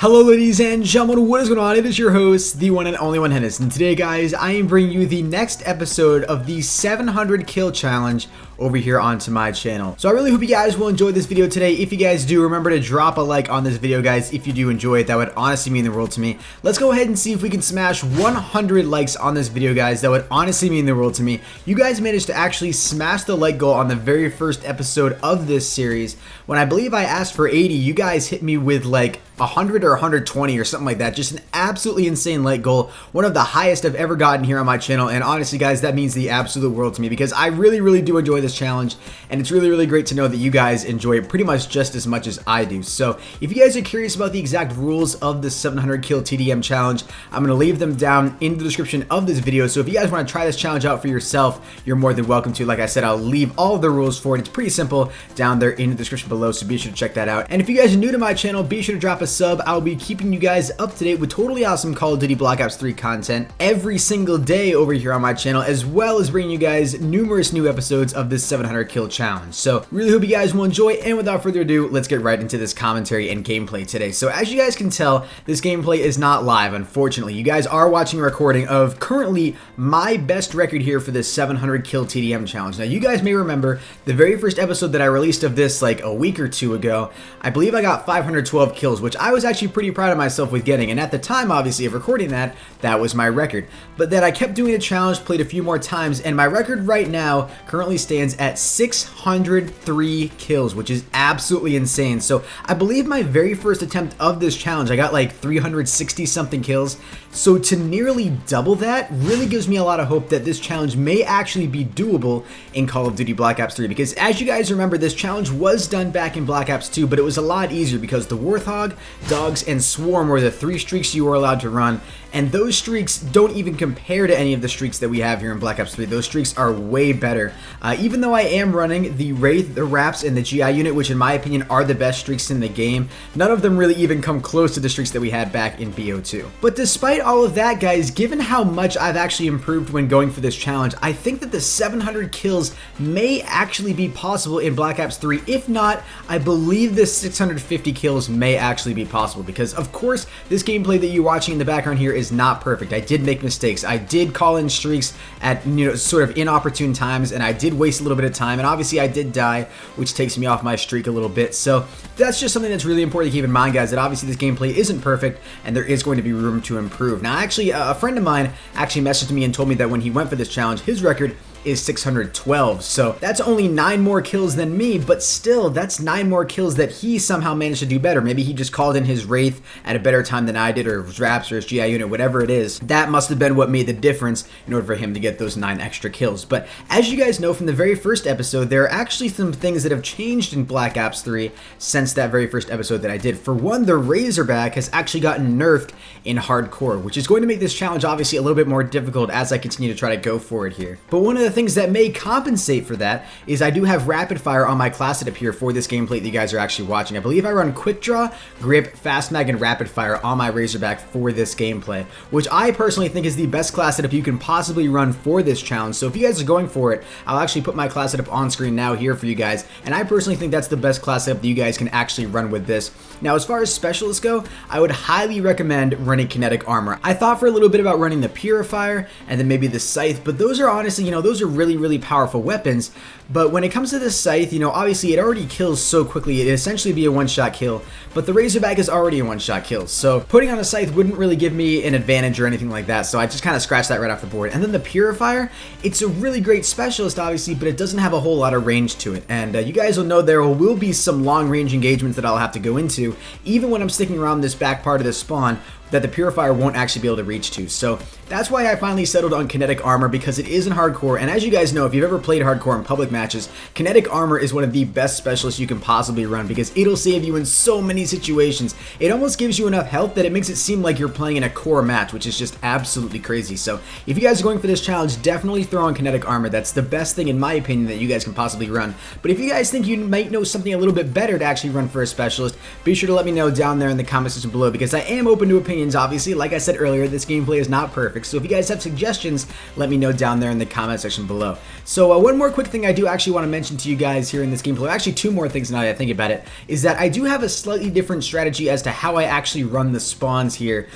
Hello ladies and gentlemen, what is going on? It is your host, the one and only ProHenis, and today guys, I am bringing you the next episode of the 700 kill challenge over here onto my channel. So I really hope you guys will enjoy this video today. If you guys do, remember to drop a like on this video guys. If you do enjoy it, that would honestly mean the world to me. Let's go ahead and see if we can smash 100 likes on this video guys. That would honestly mean the world to me. You guys managed to actually smash the like goal on the very first episode of this series. When I believe I asked for 80, you guys hit me with like 100 or 120 or something like that. Just an absolutely insane like goal. One of the highest I've ever gotten here on my channel. And honestly guys, that means the absolute world to me because I really do enjoy this challenge. And it's really great to know that you guys enjoy it pretty much just as much as I do. So if you guys are curious about the exact rules of the 700 kill TDM challenge, I'm going to leave them down in the description of this video. So if you guys want to try this challenge out for yourself, you're more than welcome to. Like I said, I'll leave all of the rules for it. It's pretty simple down there in the description below. So be sure to check that out. And if you guys are new to my channel, be sure to drop a sub. I'll be keeping you guys up to date with totally awesome Call of Duty Black Ops 3 content every single day over here on my channel, as well as bringing you guys numerous new episodes of this 700 kill challenge. So really hope you guys will enjoy, and without further ado, let's get right into this commentary and gameplay today. So as you guys can tell, this gameplay is not live, unfortunately. You guys are watching a recording of currently my best record here for this 700 kill TDM challenge. Now you guys may remember the very first episode that I released of this like a week or two ago. I believe I got 512 kills, which I was actually pretty proud of myself with getting, and at the time obviously of recording that was my record. But then I kept doing the challenge, played a few more times, and my record right now currently stands at 603 kills, which is absolutely insane. So I believe my very first attempt of this challenge I got like 360 something kills. So to nearly double that really gives me a lot of hope that this challenge may actually be doable in Call of Duty Black Ops 3, because as you guys remember, this challenge was done back in Black Ops 2, but it was a lot easier because the Warthog, Dogs, and Swarm were the 3 streaks you were allowed to run, and those streaks don't even compare to any of the streaks that we have here in Black Ops 3. Those streaks are way better. Even though I am running the Wraith, the Raps, and the GI unit, which in my opinion are the best streaks in the game, none of them really even come close to the streaks that we had back in BO2. But despite all of that, guys, given how much I've actually improved when going for this challenge, I think that the 700 kills may actually be possible in Black Ops 3. If not, I believe the 650 kills may actually be possible, because of course this gameplay that you're watching in the background here is not perfect. I did make mistakes. I did call in streaks at, sort of inopportune times, and I did waste a little bit of time, and obviously I did die, which takes me off my streak a little bit. So that's just something that's really important to keep in mind, guys, that obviously this gameplay isn't perfect and there is going to be room to improve. Now actually, a friend of mine actually messaged me and told me that when he went for this challenge, his record is 612. So that's only 9 more kills than me, but still that's 9 more kills that he somehow managed to do better. Maybe he just called in his Wraith at a better time than I did, or his Raps or his GI unit, whatever it is. That must have been what made the difference in order for him to get those 9 extra kills. But as you guys know from the very first episode, there are actually some things that have changed in Black Ops 3 since that very first episode that I did. For one, the Razorback has actually gotten nerfed in hardcore, which is going to make this challenge obviously a little bit more difficult as I continue to try to go for it here. But one of the things that may compensate for that is I do have rapid fire on my class setup here for this gameplay that you guys are actually watching. I believe I run quick draw, grip, fast mag, and rapid fire on my Razorback for this gameplay, which I personally think is the best class setup you can possibly run for this challenge. So if you guys are going for it, I'll actually put my class setup on screen now here for you guys, and I personally think that's the best class setup that you guys can actually run with this. Now as far as specialists go, I would highly recommend running kinetic armor. I thought for a little bit about running the Purifier and then maybe the Scythe, but those are honestly, those are really powerful weapons. But when it comes to this Scythe, obviously it already kills so quickly, it'd essentially be a one-shot kill, but the Razorback is already a one-shot kill, so putting on a Scythe wouldn't really give me an advantage or anything like that, so I just kind of scratched that right off the board. And then the Purifier, it's a really great specialist obviously, but it doesn't have a whole lot of range to it, and you guys will know there will be some long-range engagements that I'll have to go into, even when I'm sticking around this back part of the spawn, that the Purifier won't actually be able to reach to. So that's why I finally settled on kinetic armor, because it is in hardcore, and as you guys know, if you've ever played hardcore in public matches, kinetic armor is one of the best specialists you can possibly run, because it'll save you in so many situations. It almost gives you enough health that it makes it seem like you're playing in a core match, which is just absolutely crazy. So if you guys are going for this challenge, definitely throw on kinetic armor. That's the best thing in my opinion that you guys can possibly run. But if you guys think you might know something a little bit better to actually run for a specialist, be sure to let me know down there in the comment section below, because I am open to opinions opinions, obviously. Like I said earlier, this gameplay is not perfect, so if you guys have suggestions, let me know down there in the comment section below. So one more quick thing I do actually want to mention to you guys here in this gameplay, actually two more things now that I think about it, is that I do have a slightly different strategy as to how I actually run the spawns here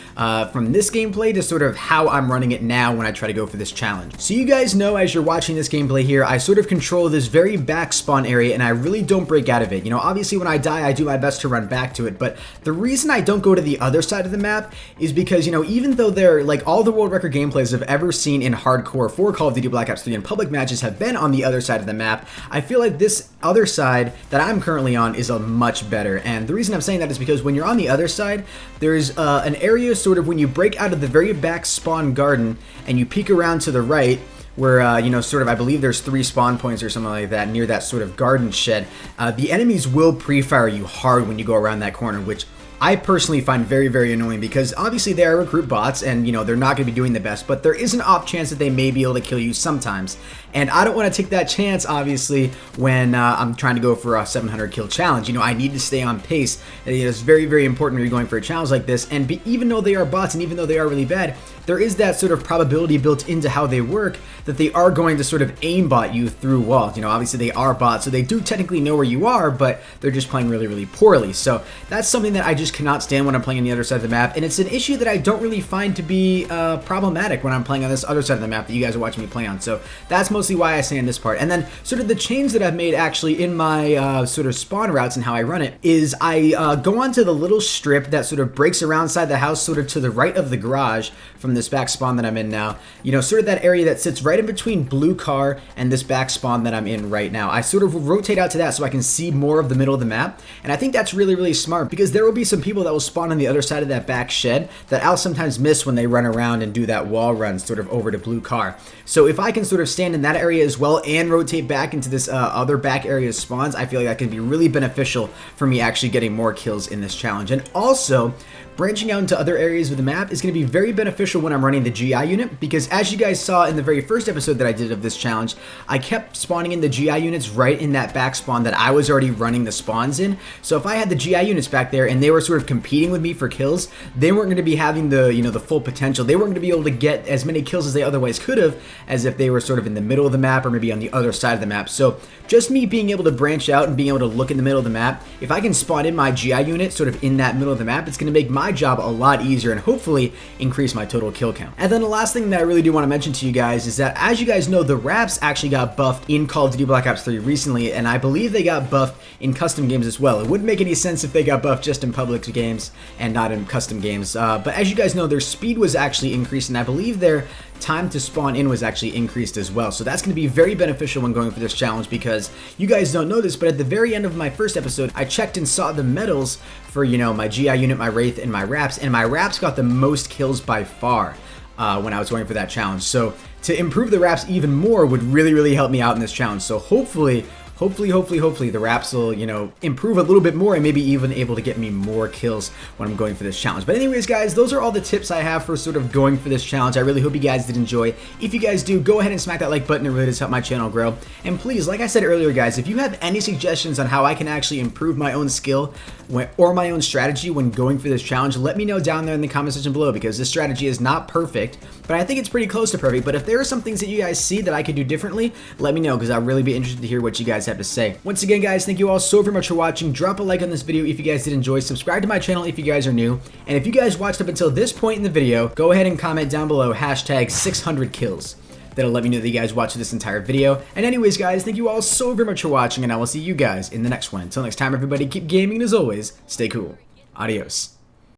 from this gameplay to sort of how I'm running it now when I try to go for this challenge. So you guys know, as you're watching this gameplay here, I sort of control this very back spawn area and I really don't break out of it. You know, obviously when I die, I do my best to run back to it, but the reason I don't go to the other side of the map is because, you know, even though they're like all the world record gameplays I've ever seen in hardcore for Call of Duty Black Ops 3 and public matches have been on the other side of the map, I feel like this other side that I'm currently on is a much better. And the reason I'm saying that is because when you're on the other side, there's an area sort of when you break out of the very back spawn garden and you peek around to the right, where, you know, sort of, I believe there's 3 spawn points or something like that near that sort of garden shed. The enemies will pre-fire you hard when you go around that corner, which I personally find very, very annoying because obviously they are recruit bots and, you know, they're not going to be doing the best, but there is an off chance that they may be able to kill you sometimes. And I don't want to take that chance, obviously, when I'm trying to go for a 700 kill challenge. You know, I need to stay on pace. It's very, very important when you're going for a challenge like this. And even though they are bots and even though they are really bad, there is that sort of probability built into how they work that they are going to sort of aimbot you through walls. You know, obviously they are bots, so they do technically know where you are, but they're just playing really, really poorly. So that's something that I just cannot stand when I'm playing on the other side of the map, and it's an issue that I don't really find to be problematic when I'm playing on this other side of the map that you guys are watching me play on. So that's mostly why I say in this part. And then sort of the change that I've made actually in my sort of spawn routes and how I run it is I go onto the little strip that sort of breaks around inside the house, sort of to the right of the garage from this back spawn that I'm in now. You know, sort of that area that sits right in between blue car and this back spawn that I'm in right now. I sort of rotate out to that so I can see more of the middle of the map, and I think that's really, really smart because there will be some people that will spawn on the other side of that back shed that I'll sometimes miss when they run around and do that wall run sort of over to blue car. So if I can sort of stand in that area as well and rotate back into this other back area of spawns, I feel like that can be really beneficial for me actually getting more kills in this challenge. And also, branching out into other areas of the map is going to be very beneficial when I'm running the GI unit, because as you guys saw in the very first episode that I did of this challenge, I kept spawning in the GI units right in that back spawn that I was already running the spawns in. So if I had the GI units back there and they were sort of competing with me for kills, they weren't going to be having the, you know, the full potential. They weren't going to be able to get as many kills as they otherwise could have as if they were sort of in the middle of the map or maybe on the other side of the map. So just me being able to branch out and being able to look in the middle of the map, if I can spawn in my GI unit sort of in that middle of the map, it's going to make my job a lot easier and hopefully increase my total kill count. And then the last thing that I really do want to mention to you guys is that, as you guys know, the wraps actually got buffed in Call of Duty Black Ops 3 recently, and I believe they got buffed in custom games as well. It wouldn't make any sense if they got buffed just in public games and not in custom games, but as you guys know, their speed was actually increased, and I believe their time to spawn in was actually increased as well. So that's going to be very beneficial when going for this challenge, because you guys don't know this, but at the very end of my first episode, I checked and saw the medals for, you know, my GI unit, my Wraith, and my Wraps, and my Wraps got the most kills by far when I was going for that challenge. So to improve the Wraps even more would really, really help me out in this challenge. So hopefully the Wraps will, you know, improve a little bit more and maybe even able to get me more kills when I'm going for this challenge. But anyways, guys, those are all the tips I have for sort of going for this challenge. I really hope you guys did enjoy. If you guys do, go ahead and smack that like button. It really does help my channel grow. And please, like I said earlier, guys, if you have any suggestions on how I can actually improve my own skill or my own strategy when going for this challenge, let me know down there in the comment section below, because this strategy is not perfect, but I think it's pretty close to perfect. But if there are some things that you guys see that I could do differently, let me know, because I'll really be interested to hear what you guys have to say. Once again, guys, thank you all so very much for watching. Drop a like on this video if you guys did enjoy. Subscribe to my channel if you guys are new. And if you guys watched up until this point in the video, go ahead and comment down below hashtag 600 kills. That'll let me know that you guys watched this entire video. And anyways, guys, thank you all so very much for watching, and I will see you guys in the next one. Until next time, everybody, keep gaming, and as always, stay cool. Adios.